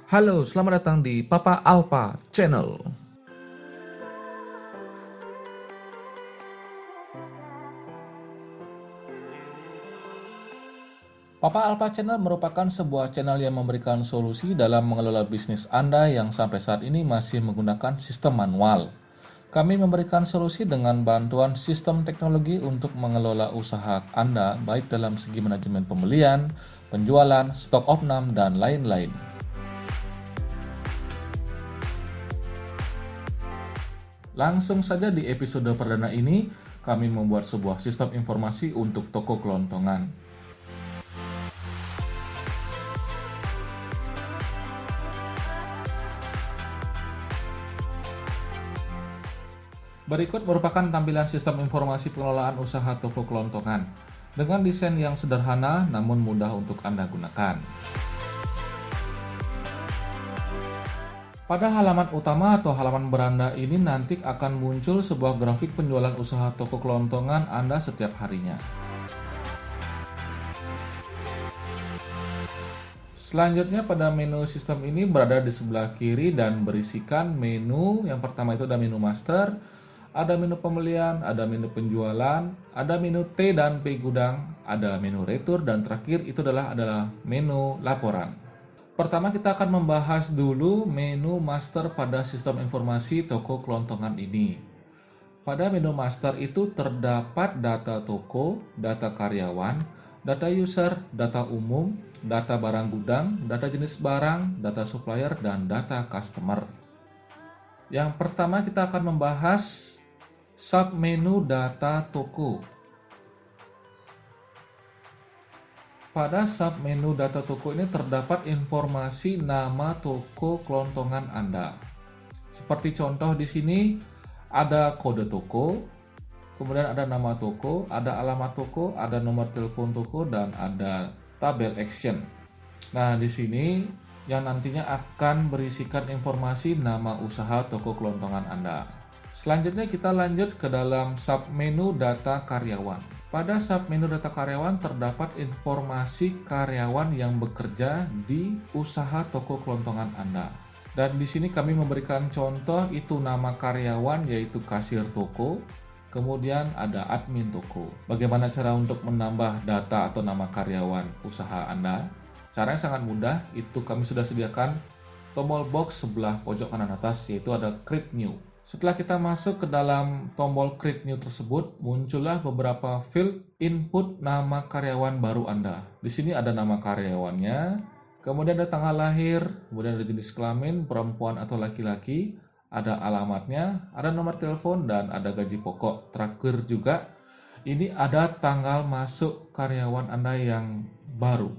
Halo, selamat datang di Papa Alpha Channel. Papa Alpha Channel merupakan sebuah channel yang memberikan solusi dalam mengelola bisnis Anda yang sampai saat ini masih menggunakan sistem manual. Kami memberikan solusi dengan bantuan sistem teknologi untuk mengelola usaha Anda baik dalam segi manajemen pembelian, penjualan, stok opnam, dan lain-lain. Langsung saja di episode perdana ini, kami membuat sebuah sistem informasi untuk toko kelontongan. Berikut merupakan tampilan sistem informasi pengelolaan usaha toko kelontongan dengan desain yang sederhana namun mudah untuk Anda gunakan. Pada halaman utama atau halaman beranda ini nanti akan muncul sebuah grafik penjualan usaha toko kelontongan Anda setiap harinya. Selanjutnya pada menu sistem ini berada di sebelah kiri dan berisikan menu. Yang pertama itu ada menu master, ada menu pembelian, ada menu penjualan, ada menu T dan P gudang, ada menu retur, dan terakhir itu adalah menu laporan. Pertama kita akan membahas dulu menu master pada sistem informasi toko kelontongan ini. Pada menu master itu terdapat data toko, data karyawan, data user, data umum, data barang gudang, data jenis barang, data supplier, dan data customer. Yang pertama kita akan membahas submenu data toko. Pada submenu data toko ini terdapat informasi nama toko kelontongan Anda. Seperti contoh di sini ada kode toko, kemudian ada nama toko, ada alamat toko, ada nomor telepon toko, dan ada tabel action. Nah, di sini yang nantinya akan berisikan informasi nama usaha toko kelontongan Anda. Selanjutnya kita lanjut ke dalam submenu data karyawan. Pada submenu data karyawan terdapat informasi karyawan yang bekerja di usaha toko kelontongan Anda. Dan di sini kami memberikan contoh itu nama karyawan yaitu kasir toko, kemudian ada admin toko. Bagaimana cara untuk menambah data atau nama karyawan usaha Anda? Caranya sangat mudah, itu kami sudah sediakan tombol box sebelah pojok kanan atas yaitu ada Create New. Setelah kita masuk ke dalam tombol Create New tersebut, muncullah beberapa field input nama karyawan baru Anda. Di sini ada nama karyawannya, kemudian ada tanggal lahir, kemudian ada jenis kelamin, perempuan atau laki-laki, ada alamatnya, ada nomor telepon, dan ada gaji pokok. Terakhir juga, ini ada tanggal masuk karyawan Anda yang baru.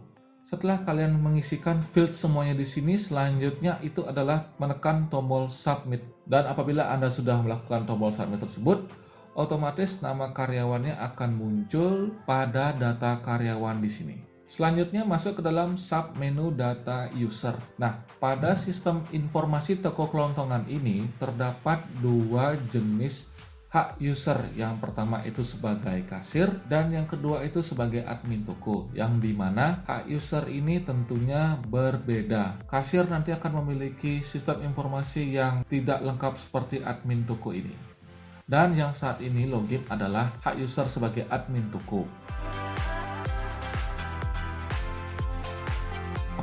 Setelah kalian mengisikan field semuanya di sini, selanjutnya itu adalah menekan tombol submit. Dan apabila Anda sudah melakukan tombol submit tersebut, otomatis nama karyawannya akan muncul pada data karyawan di sini. Selanjutnya masuk ke dalam submenu data user. Nah, pada sistem informasi toko kelontongan ini terdapat dua jenis hak user. Yang pertama itu sebagai kasir dan yang kedua itu sebagai admin toko, yang dimana hak user ini tentunya berbeda. Kasir nanti akan memiliki sistem informasi yang tidak lengkap seperti admin toko ini, dan yang saat ini login adalah hak user sebagai admin toko.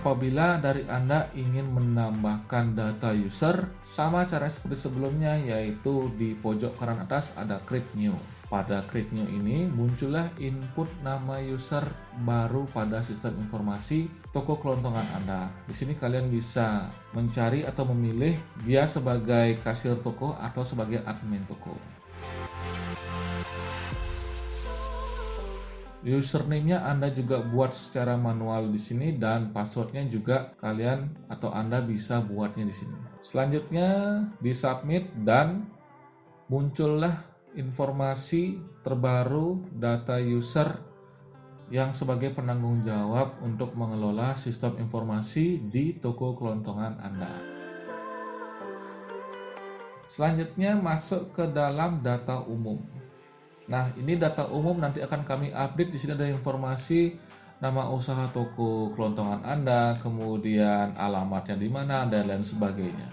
Apabila dari Anda ingin menambahkan data user, sama cara seperti sebelumnya, yaitu di pojok kanan atas ada Create New. Pada Create New ini muncullah input nama user baru pada sistem informasi toko kelontongan Anda. Di sini kalian bisa mencari atau memilih dia sebagai kasir toko atau sebagai admin toko. Username-nya Anda juga buat secara manual di sini, dan password-nya juga kalian atau Anda bisa buatnya di sini. Selanjutnya di submit dan muncullah informasi terbaru data user yang sebagai penanggung jawab untuk mengelola sistem informasi di toko kelontongan Anda. Selanjutnya masuk ke dalam data umum. Nah, ini data umum nanti akan kami update. Di sini ada informasi nama usaha toko kelontongan Anda, kemudian alamatnya di mana, dan lain sebagainya.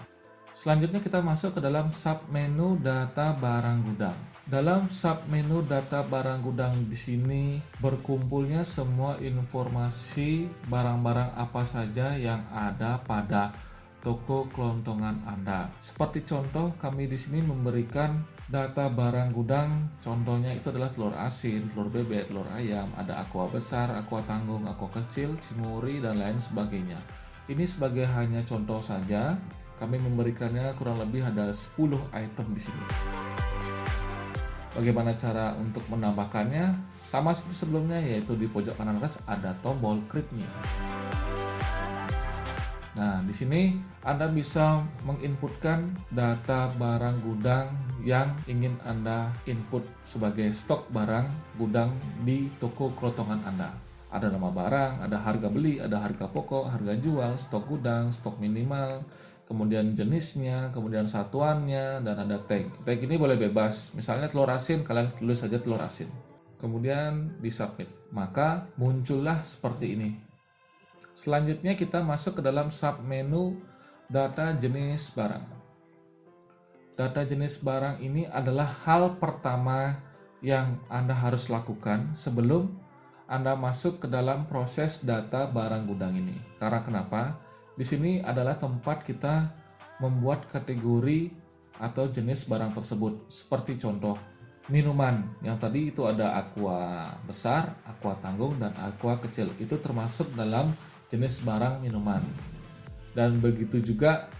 Selanjutnya kita masuk ke dalam submenu data barang gudang. Dalam submenu data barang gudang di sini berkumpulnya semua informasi barang-barang apa saja yang ada pada toko kelontongan Anda. Seperti contoh, kami di sini memberikan data barang gudang. Contohnya itu adalah telur asin, telur bebek, telur ayam, ada aqua besar, aqua tanggung, aqua kecil, cimuri, dan lain sebagainya. Ini sebagai hanya contoh saja. Kami memberikannya kurang lebih ada 10 item di sini. Bagaimana cara untuk menambahkannya? Sama seperti sebelumnya, yaitu di pojok kanan atas ada tombol create new. Nah, di sini Anda bisa menginputkan data barang gudang yang ingin Anda input sebagai stok barang gudang di toko kelontongan Anda. Ada nama barang, ada harga beli, ada harga pokok, harga jual, stok gudang, stok minimal, kemudian jenisnya, kemudian satuannya, dan ada tag. Tag ini boleh bebas. Misalnya telur asin, kalian tulis saja telur asin. Kemudian di submit. Maka muncullah seperti ini. Selanjutnya kita masuk ke dalam submenu data jenis barang. Data jenis barang ini adalah hal pertama yang Anda harus lakukan sebelum Anda masuk ke dalam proses data barang gudang ini. Karena kenapa? Di sini adalah tempat kita membuat kategori atau jenis barang tersebut. Seperti contoh minuman, yang tadi itu ada aqua besar, aqua tanggung, dan aqua kecil. Itu termasuk dalam jenis barang minuman. Dan begitu juga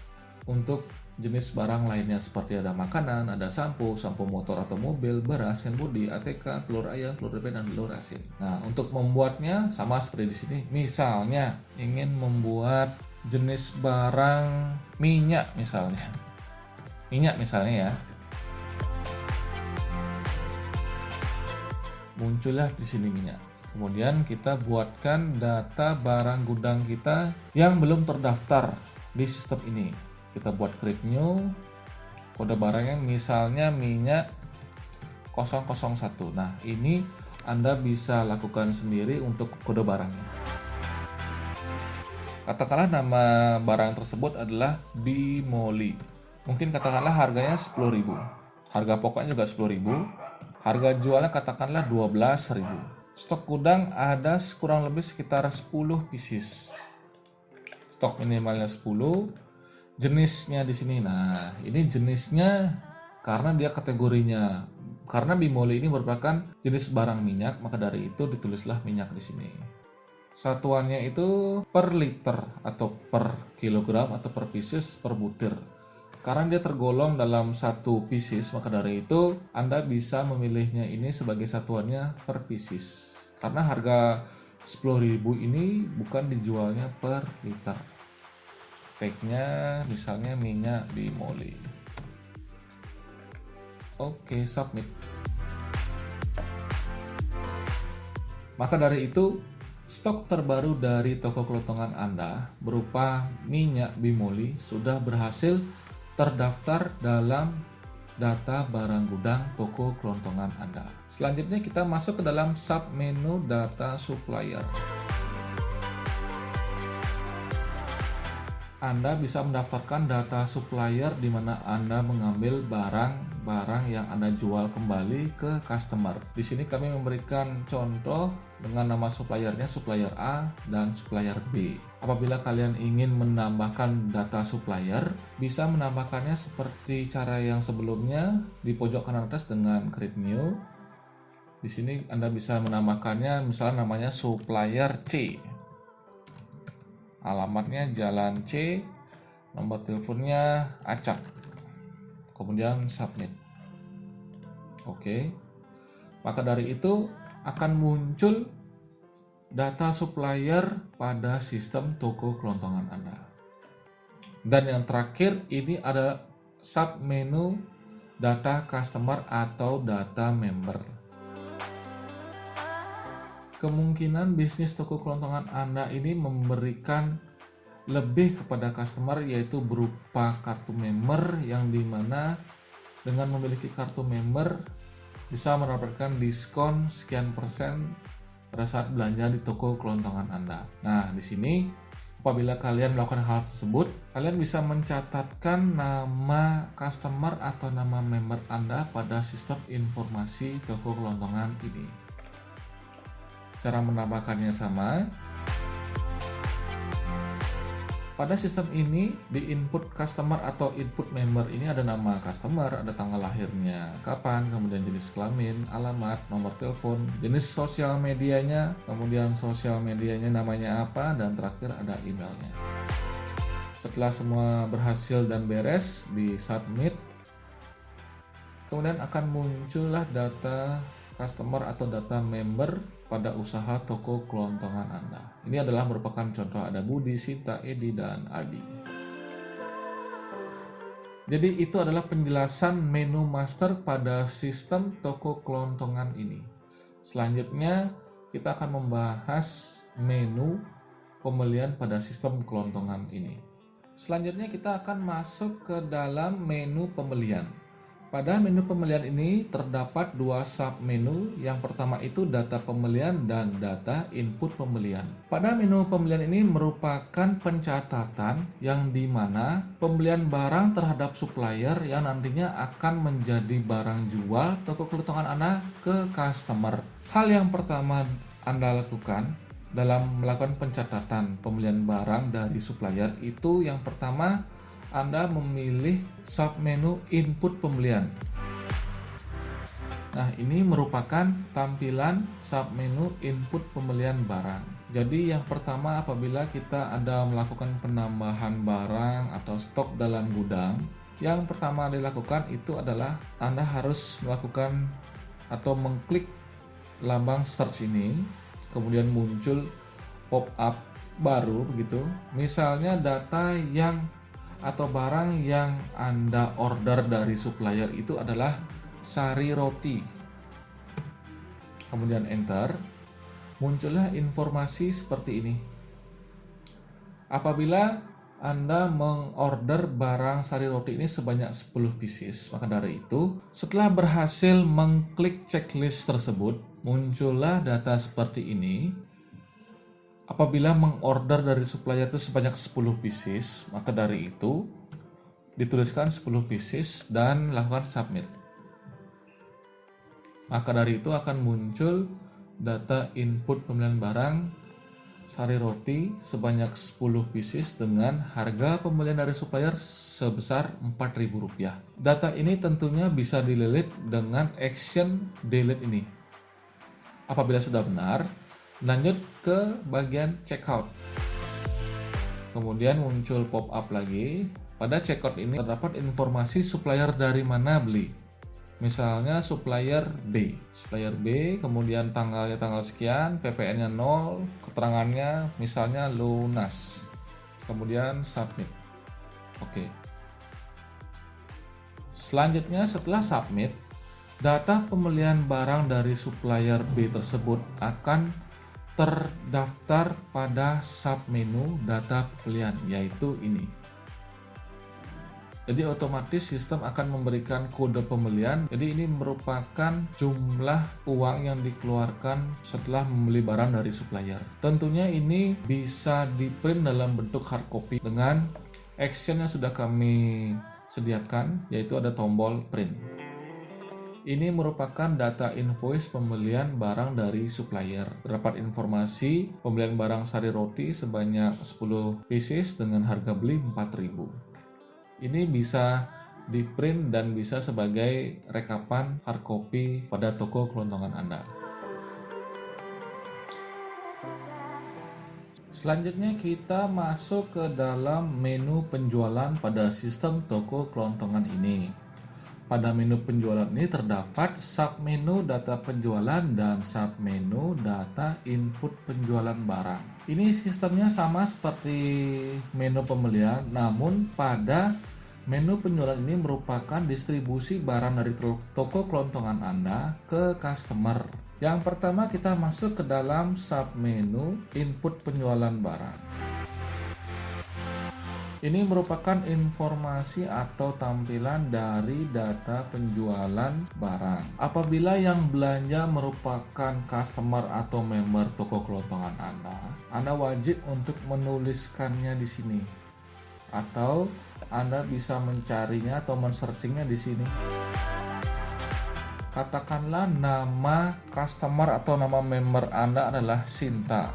untuk jenis barang lainnya seperti ada makanan, ada sampo motor atau mobil, beras, hand body, ATK, telur ayam, telur bebek, dan telur asin. Nah, untuk membuatnya sama seperti di sini. Misalnya ingin membuat jenis barang minyak misalnya. Minyak misalnya ya. Muncullah di sini minyak. Kemudian kita buatkan data barang gudang kita yang belum terdaftar di sistem ini. Kita buat create new, kode barangnya misalnya minyak 001. Nah, ini Anda bisa lakukan sendiri untuk kode barangnya. Katakanlah nama barang tersebut adalah bimoli. Mungkin katakanlah harganya 10.000. Harga pokoknya juga 10.000. Harga jualnya katakanlah 12.000. Stok gudang ada kurang lebih sekitar 10 pieces. Stok minimalnya 10. Jenisnya di sini. Nah, ini jenisnya karena dia kategorinya. Karena bimoli ini merupakan jenis barang minyak, maka dari itu ditulislah minyak di sini. Satuannya itu per liter atau per kilogram atau per pieces per butir. Karena dia tergolong dalam satu pieces, maka dari itu Anda bisa memilihnya ini sebagai satuannya per pieces. Karena harga 10.000 ini bukan dijualnya per liter. Tagnya misalnya minyak bimoli. Oke, submit. Maka dari itu, stok terbaru dari toko kelontongan Anda berupa minyak bimoli sudah berhasil terdaftar dalam data barang gudang toko kelontongan Anda. Selanjutnya kita masuk ke dalam submenu data supplier. Anda bisa mendaftarkan data supplier di mana Anda mengambil barang-barang yang Anda jual kembali ke customer. Di sini kami memberikan contoh dengan nama suppliernya supplier A dan supplier B. Apabila kalian ingin menambahkan data supplier, bisa menambahkannya seperti cara yang sebelumnya di pojok kanan atas dengan create new. Di sini Anda bisa menambahkannya misalnya namanya supplier C. Alamatnya Jalan C, nomor teleponnya acak. Kemudian submit. Oke. Maka dari itu akan muncul data supplier pada sistem toko kelontongan Anda. Dan yang terakhir ini ada submenu data customer atau data member. Kemungkinan bisnis toko kelontongan Anda ini memberikan lebih kepada customer, yaitu berupa kartu member yang dimana dengan memiliki kartu member bisa mendapatkan diskon sekian persen pada saat belanja di toko kelontongan Anda. Nah, di sini apabila kalian melakukan hal tersebut, kalian bisa mencatatkan nama customer atau nama member Anda pada sistem informasi toko kelontongan ini. Cara menambahkannya sama. Pada sistem ini, di input customer atau input member ini ada nama customer, ada tanggal lahirnya, kapan, kemudian jenis kelamin, alamat, nomor telepon, jenis sosial medianya, kemudian sosial medianya namanya apa, dan terakhir ada emailnya. Setelah semua berhasil dan beres, di submit, kemudian akan muncullah data customer atau data member pada usaha toko kelontongan Anda. Ini adalah merupakan contoh, ada Budi, Sinta, Edi, dan Adi. Jadi itu adalah penjelasan menu master pada sistem toko kelontongan ini. Selanjutnya kita akan membahas menu pembelian pada sistem kelontongan ini. Selanjutnya kita akan masuk ke dalam menu pembelian. Pada menu pembelian ini terdapat dua submenu. Yang pertama itu data pembelian dan data input pembelian. Pada menu pembelian ini merupakan pencatatan yang dimana pembelian barang terhadap supplier yang nantinya akan menjadi barang jual toko kelontongan Anda ke customer. Hal yang pertama Anda lakukan dalam melakukan pencatatan pembelian barang dari supplier itu, yang pertama Anda memilih submenu input pembelian. Nah, ini merupakan tampilan submenu input pembelian barang. Jadi yang pertama, apabila kita ada melakukan penambahan barang atau stok dalam gudang, yang pertama dilakukan itu adalah Anda harus melakukan atau mengklik lambang search ini, kemudian muncul pop up baru begitu. Misalnya data yang atau barang yang Anda order dari supplier itu adalah sari roti. Kemudian enter, muncullah informasi seperti ini. Apabila Anda mengorder barang sari roti ini sebanyak 10 pieces, maka dari itu setelah berhasil mengklik checklist tersebut, muncullah data seperti ini. Apabila mengorder dari supplier itu sebanyak 10 pieces, maka dari itu dituliskan 10 pieces dan lakukan submit. Maka dari itu akan muncul data input pembelian barang sari roti sebanyak 10 pieces dengan harga pembelian dari supplier sebesar Rp4.000. Data ini tentunya bisa delete dengan action delete ini. Apabila sudah benar, lanjut ke bagian checkout. Kemudian muncul pop-up lagi. Pada checkout ini terdapat informasi supplier dari mana beli. Misalnya supplier B. Supplier B, kemudian tanggalnya tanggal sekian, PPN-nya 0, keterangannya misalnya lunas. Kemudian submit. Oke. Selanjutnya setelah submit, data pembelian barang dari supplier B tersebut akan terdaftar pada submenu data pembelian, yaitu ini. Jadi otomatis sistem akan memberikan kode pembelian. Jadi ini merupakan jumlah uang yang dikeluarkan setelah membeli barang dari supplier. Tentunya ini bisa di-print dalam bentuk hard copy dengan action yang sudah kami sediakan, yaitu ada tombol print. Ini merupakan data invoice pembelian barang dari supplier. Terdapat informasi pembelian barang sari roti sebanyak 10 pieces dengan harga beli Rp4.000. Ini bisa di-print dan bisa sebagai rekapan hard copy pada toko kelontongan Anda. Selanjutnya kita masuk ke dalam menu penjualan pada sistem toko kelontongan ini. Pada menu penjualan ini terdapat submenu data penjualan dan submenu data input penjualan barang. Ini sistemnya sama seperti menu pembelian, namun pada menu penjualan ini merupakan distribusi barang dari toko kelontongan Anda ke customer. Yang pertama kita masuk ke dalam submenu input penjualan barang. Ini merupakan informasi atau tampilan dari data penjualan barang. Apabila yang belanja merupakan customer atau member toko kelontongan Anda wajib untuk menuliskannya di sini. Atau Anda bisa mencarinya atau men-searchingnya di sini. Katakanlah nama customer atau nama member Anda adalah Sinta.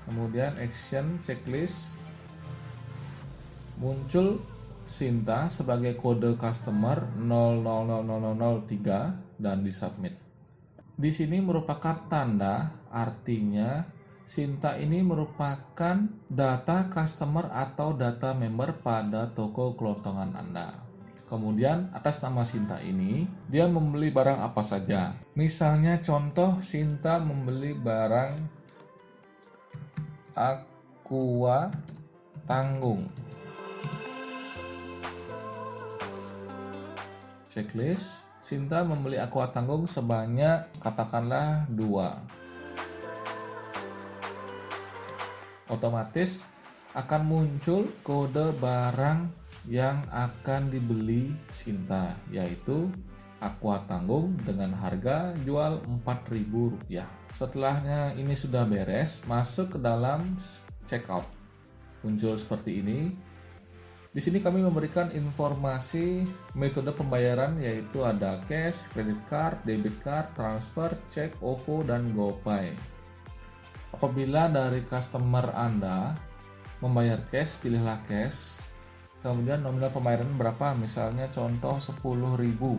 Kemudian action checklist, muncul Sinta sebagai kode customer 000003 dan disubmit. Di sini merupakan tanda, artinya Sinta ini merupakan data customer atau data member pada toko kelontongan Anda. Kemudian atas nama Sinta ini, dia membeli barang apa saja. Misalnya contoh Sinta membeli barang Aqua Tanggung. Checklist, Sinta membeli Aqua Tanggung sebanyak katakanlah 2. Otomatis akan muncul kode barang yang akan dibeli Sinta, yaitu Aqua Tanggung dengan harga jual Rp4.000. Setelahnya ini sudah beres, masuk ke dalam checkout. Muncul seperti ini. Di sini kami memberikan informasi metode pembayaran, yaitu ada cash, credit card, debit card, transfer, cek, OVO, dan GoPay. Apabila dari customer Anda membayar cash, pilihlah cash. Kemudian nominal pembayaran berapa? Misalnya contoh 10.000.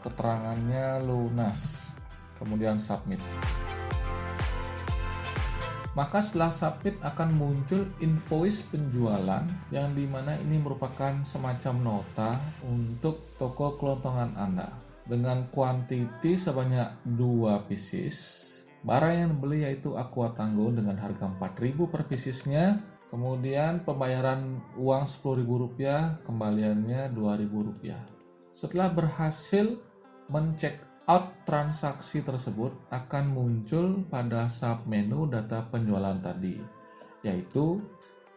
Keterangannya lunas. Kemudian submit. Maka setelah submit akan muncul invoice penjualan yang dimana ini merupakan semacam nota untuk toko kelontongan Anda dengan kuantiti sebanyak 2 pieces. Barang yang dibeli yaitu Aqua Tanggung dengan harga Rp4.000 per piecesnya. Kemudian pembayaran uang Rp10.000, kembaliannya Rp2.000. Setelah berhasil mencek out transaksi tersebut, akan muncul pada submenu data penjualan tadi, yaitu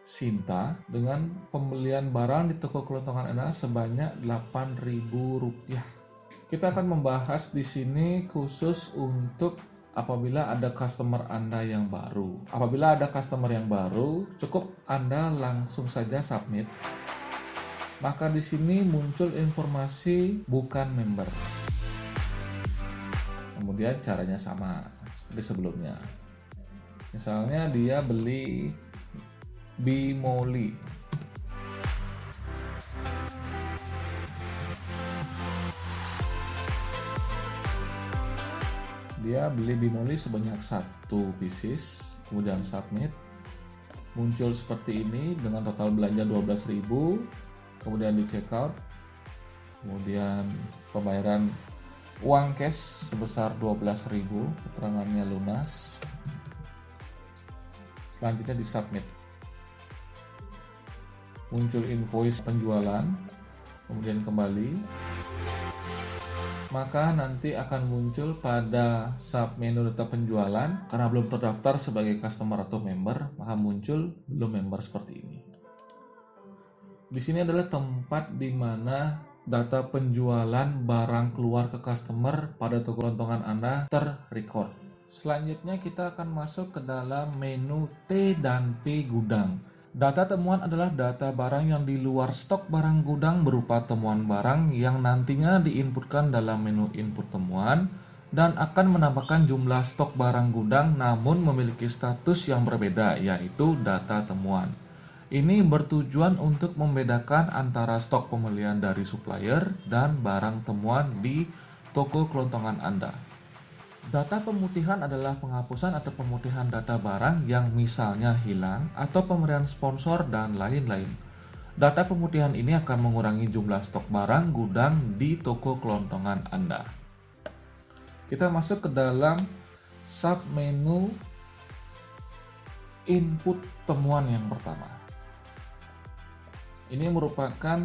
Sinta dengan pembelian barang di toko kelontongan Anda sebanyak Rp8.000. Kita akan membahas di sini khusus untuk apabila ada customer Anda yang baru. Apabila ada customer yang baru, cukup Anda langsung saja submit. Maka di sini muncul informasi bukan member. Kemudian caranya sama seperti sebelumnya. Misalnya dia beli Bimoli. Dia beli Bimoli sebanyak 1 pieces, kemudian submit. Muncul seperti ini dengan total belanja 12.000, kemudian di checkout. Kemudian pembayaran uang cash sebesar 12.000, keterangannya lunas. Selanjutnya disubmit. Muncul invoice penjualan, kemudian kembali. Maka nanti akan muncul pada submenu data penjualan, karena belum terdaftar sebagai customer atau member, maka muncul belum member seperti ini. Di sini adalah tempat di mana data penjualan barang keluar ke customer pada toko kelontongan Anda terrecord. Selanjutnya kita akan masuk ke dalam menu T dan P gudang. Data temuan adalah data barang yang di luar stok barang gudang berupa temuan barang yang nantinya diinputkan dalam menu input temuan dan akan menambahkan jumlah stok barang gudang namun memiliki status yang berbeda, yaitu data temuan. Ini bertujuan untuk membedakan antara stok pembelian dari supplier dan barang temuan di toko kelontongan Anda. Data pemutihan adalah penghapusan atau pemutihan data barang yang misalnya hilang atau pemberian sponsor dan lain-lain. Data pemutihan ini akan mengurangi jumlah stok barang gudang di toko kelontongan Anda. Kita masuk ke dalam submenu input temuan yang pertama. Ini merupakan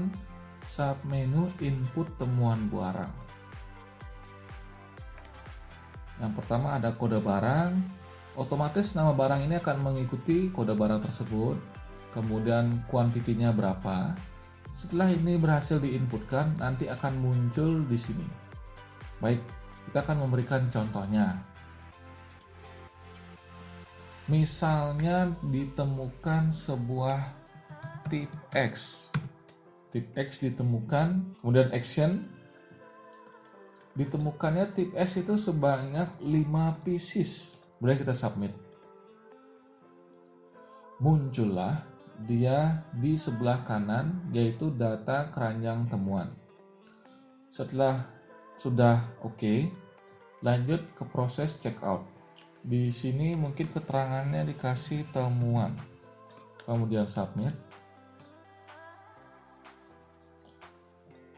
submenu input temuan barang. Yang pertama ada kode barang, Otomatis nama barang ini akan mengikuti kode barang tersebut, kemudian kuantitinya berapa. Setelah ini berhasil diinputkan, nanti akan muncul di sini. Baik, kita akan memberikan contohnya. Misalnya ditemukan sebuah tip X. Tip X ditemukan, kemudian action. Ditemukannya tip X itu sebanyak 5 pieces. Kemudian kita submit. Muncullah dia di sebelah kanan, yaitu data keranjang temuan. Setelah sudah oke, lanjut ke proses checkout. Di sini mungkin keterangannya dikasih temuan. Kemudian submit.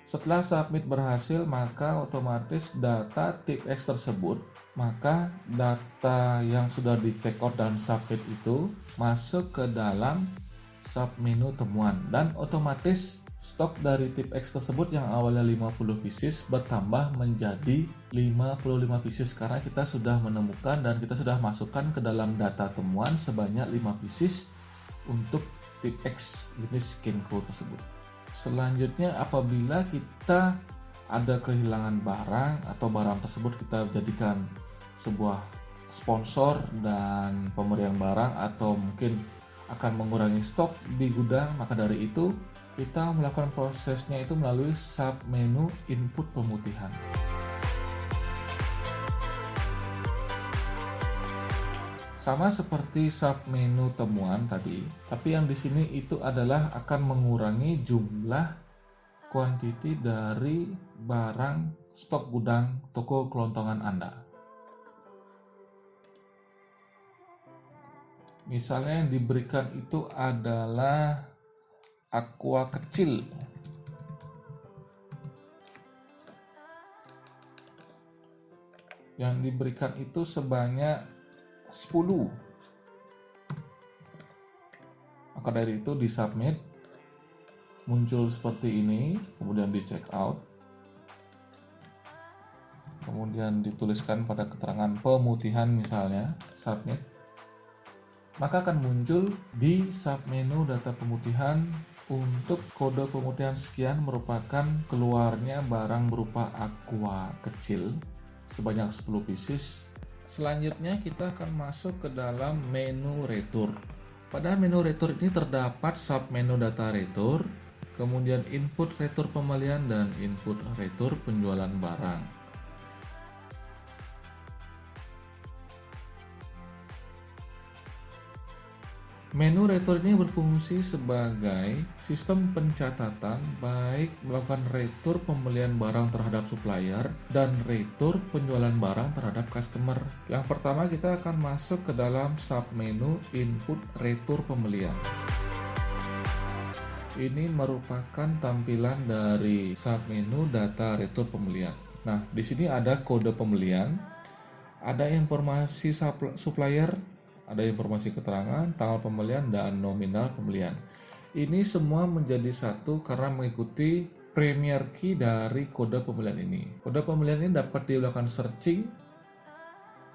Setelah submit berhasil, maka otomatis data tip X tersebut, maka data yang sudah di checkout dan submit itu masuk ke dalam submenu temuan, dan otomatis stok dari tip X tersebut yang awalnya 50 pieces bertambah menjadi 55 pieces karena kita sudah menemukan dan kita sudah masukkan ke dalam data temuan sebanyak 5 pieces untuk tip X jenis Kenko tersebut. Selanjutnya, apabila kita ada kehilangan barang atau barang tersebut kita jadikan sebuah sponsor dan pemberian barang atau mungkin akan mengurangi stok di gudang, maka dari itu kita melakukan prosesnya itu melalui submenu input pemutihan. Sama seperti submenu temuan tadi, tapi yang di sini itu adalah akan mengurangi jumlah kuantiti dari barang stok gudang toko kelontongan Anda. Misalnya yang diberikan itu adalah aqua kecil. Yang diberikan itu sebanyak 10. Maka dari itu di submit, muncul seperti ini, kemudian di check out, kemudian dituliskan pada keterangan pemutihan misalnya, submit, maka akan muncul di submenu data pemutihan untuk kode pemutihan sekian merupakan keluarnya barang berupa aqua kecil sebanyak 10 pieces. Selanjutnya kita akan masuk ke dalam menu retur. Pada menu retur ini terdapat submenu data retur, kemudian input retur pembelian dan input retur penjualan barang. Menu retur ini berfungsi sebagai sistem pencatatan baik melakukan retur pembelian barang terhadap supplier dan retur penjualan barang terhadap customer. Yang pertama kita akan masuk ke dalam submenu input retur pembelian. Ini merupakan tampilan dari submenu data retur pembelian. Nah, di sini ada kode pembelian, ada informasi supplier, ada informasi keterangan, tanggal pembelian, dan nominal pembelian. Ini semua menjadi satu karena mengikuti premier key dari kode pembelian ini. Kode pembelian ini dapat dilakukan searching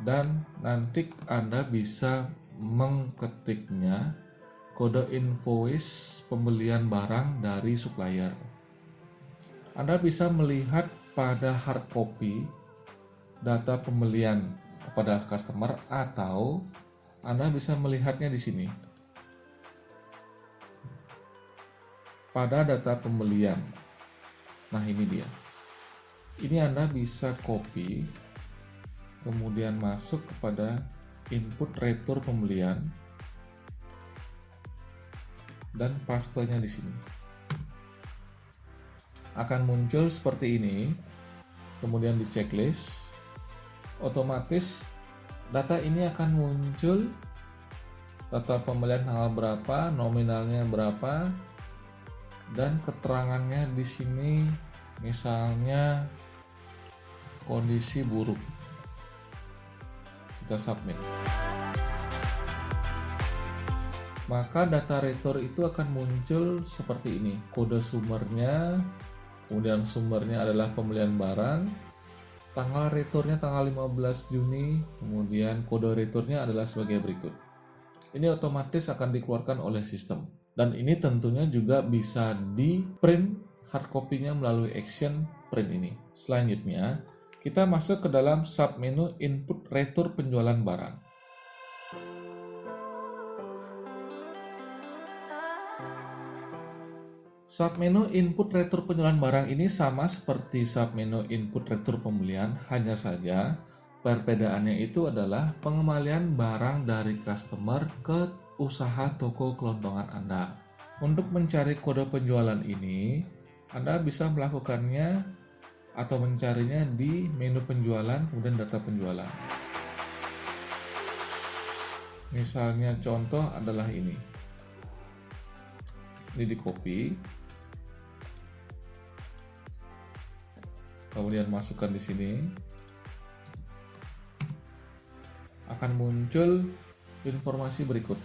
dan nanti Anda bisa mengetiknya kode invoice pembelian barang dari supplier. Anda bisa melihat pada hard copy data pembelian kepada customer atau Anda bisa melihatnya di sini pada data pembelian. Nah, ini dia. Ini Anda bisa copy, kemudian masuk kepada input retur pembelian dan pastenya di sini. Akan muncul seperti ini. Kemudian di checklist, otomatis data ini akan muncul data pembelian tanggal berapa, nominalnya berapa, dan keterangannya di sini misalnya kondisi buruk. Kita submit. Maka data retur itu akan muncul seperti ini. Kode sumbernya, kemudian sumbernya adalah pembelian barang, Tanggal returnnya tanggal 15 Juni, kemudian kode returnnya adalah sebagai berikut. Ini otomatis akan dikeluarkan oleh sistem. Dan ini tentunya juga bisa di print hard copy-nya melalui action print ini. Selanjutnya, kita masuk ke dalam submenu input retur penjualan barang. Submenu input retur penjualan barang ini sama seperti submenu input retur pembelian, hanya saja perbedaannya itu adalah pengembalian barang dari customer ke usaha toko kelontongan Anda. Untuk mencari kode penjualan ini, Anda bisa melakukannya atau mencarinya di menu penjualan, kemudian data penjualan. Misalnya contoh adalah ini. Ini di copy. Kemudian masukkan di sini, akan muncul informasi berikut.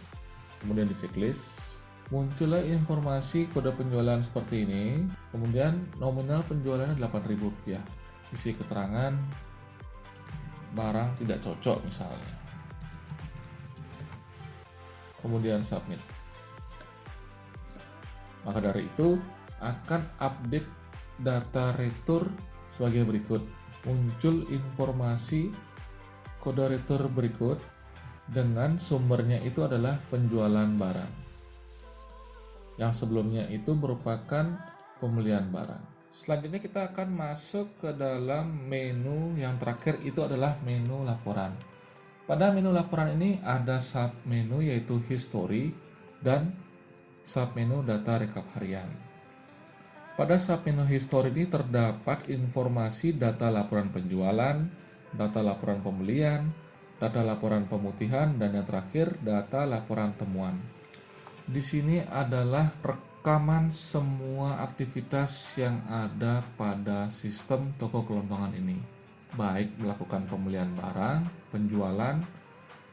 Kemudian di checklist, muncullah informasi kode penjualan seperti ini. Kemudian nominal penjualannya Rp8.000. Isi keterangan barang tidak cocok misalnya. Kemudian submit. Maka dari itu akan update data retur sebagai berikut. Muncul informasi kode retur berikut dengan sumbernya itu adalah penjualan barang. Yang sebelumnya itu merupakan pembelian barang. Selanjutnya kita akan masuk ke dalam menu yang terakhir, itu adalah menu laporan. Pada menu laporan ini ada submenu yaitu history dan submenu data rekap harian. Pada submenu history ini terdapat informasi data laporan penjualan, data laporan pembelian, data laporan pemutihan, dan yang terakhir data laporan temuan. Di sini adalah rekaman semua aktivitas yang ada pada sistem toko kelontongan ini, baik melakukan pembelian barang, penjualan,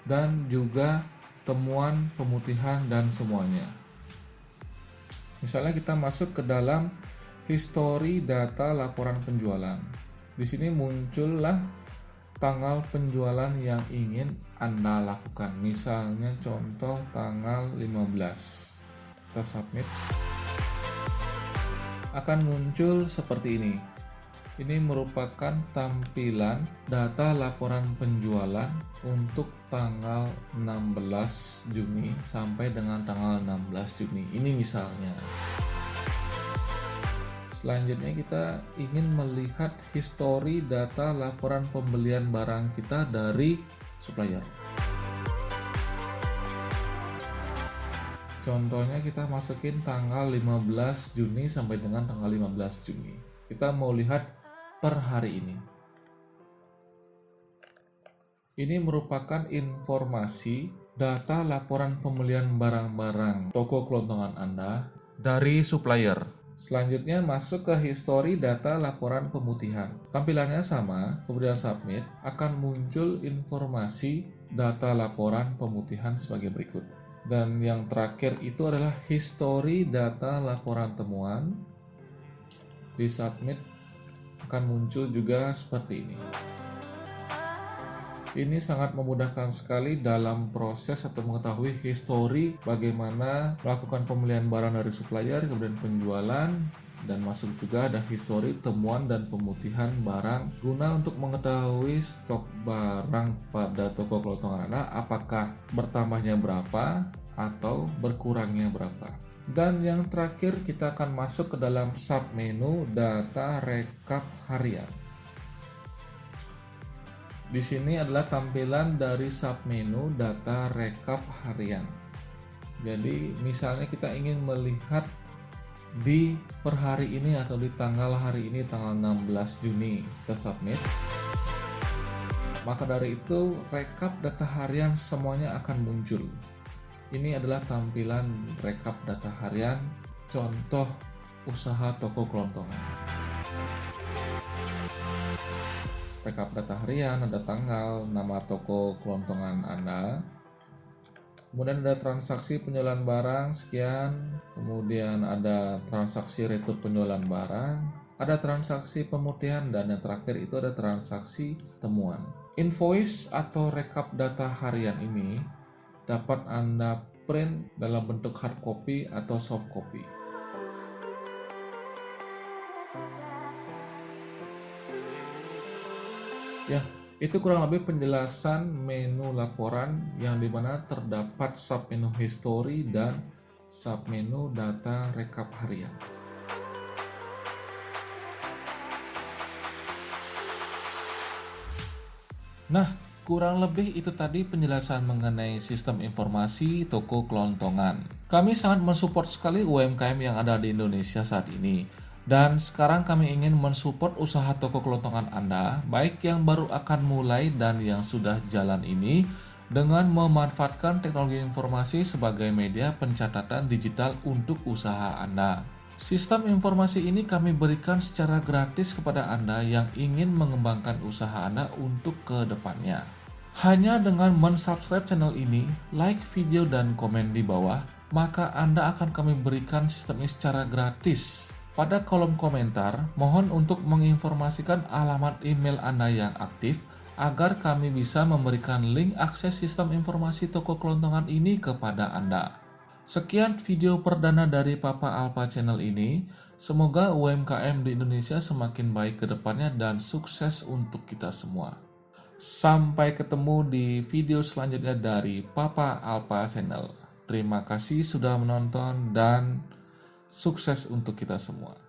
dan juga temuan, pemutihan, dan semuanya. Misalnya kita masuk ke dalam history data laporan penjualan. Di sini muncullah tanggal penjualan yang ingin Anda lakukan. Misalnya contoh tanggal 15. Kita submit. Akan muncul seperti ini. Ini merupakan tampilan data laporan penjualan untuk tanggal 16 Juni sampai dengan tanggal 16 Juni. Ini misalnya. Selanjutnya kita ingin melihat histori data laporan pembelian barang kita dari supplier. Contohnya kita masukin tanggal 15 Juni sampai dengan tanggal 15 Juni. Kita mau lihat per hari ini. Ini merupakan informasi data laporan pembelian barang-barang toko kelontongan Anda dari supplier. Selanjutnya masuk ke history data laporan pemutihan. Tampilannya sama, kemudian submit, akan muncul informasi data laporan pemutihan sebagai berikut. Dan yang terakhir itu adalah history data laporan temuan. Di submit akan muncul juga seperti ini. Ini sangat memudahkan sekali dalam proses atau mengetahui histori bagaimana melakukan pembelian barang dari supplier, kemudian penjualan, dan masuk juga ada histori temuan dan pemutihan barang guna untuk mengetahui stok barang pada toko kelontongan Anda apakah bertambahnya berapa atau berkurangnya berapa. Dan yang terakhir kita akan masuk ke dalam submenu data rekap harian. Di sini adalah tampilan dari submenu data rekap harian. Jadi misalnya kita ingin melihat di per hari ini atau di tanggal hari ini tanggal 16 Juni, kita submit. Maka dari itu rekap data harian semuanya akan muncul. Ini adalah tampilan rekap data harian contoh usaha toko kelontongan. Rekap data harian, ada tanggal, nama toko kelontongan Anda, kemudian ada transaksi penjualan barang sekian, kemudian ada transaksi retur penjualan barang, ada transaksi pemutihan, dan yang terakhir itu ada transaksi temuan. Invoice atau rekap data harian ini dapat Anda print dalam bentuk hard copy atau soft copy. Ya, itu kurang lebih penjelasan menu laporan yang dimana terdapat submenu history dan submenu data rekap harian. Nah, kurang lebih itu tadi penjelasan mengenai sistem informasi toko kelontongan. Kami sangat mensupport sekali UMKM yang ada di Indonesia saat ini. Dan sekarang kami ingin mensupport usaha toko kelontongan Anda, baik yang baru akan mulai dan yang sudah jalan ini, dengan memanfaatkan teknologi informasi sebagai media pencatatan digital untuk usaha Anda. Sistem informasi ini kami berikan secara gratis kepada Anda yang ingin mengembangkan usaha Anda untuk ke depannya. Hanya dengan mensubscribe channel ini, like video dan komen di bawah, maka Anda akan kami berikan sistem ini secara gratis. Pada kolom komentar, mohon untuk menginformasikan alamat email Anda yang aktif agar kami bisa memberikan link akses sistem informasi toko kelontongan ini kepada Anda. Sekian video perdana dari Papa Alpha Channel ini. Semoga UMKM di Indonesia semakin baik ke depannya dan sukses untuk kita semua. Sampai ketemu di video selanjutnya dari Papa Alpha Channel. Terima kasih sudah menonton dan sukses untuk kita semua.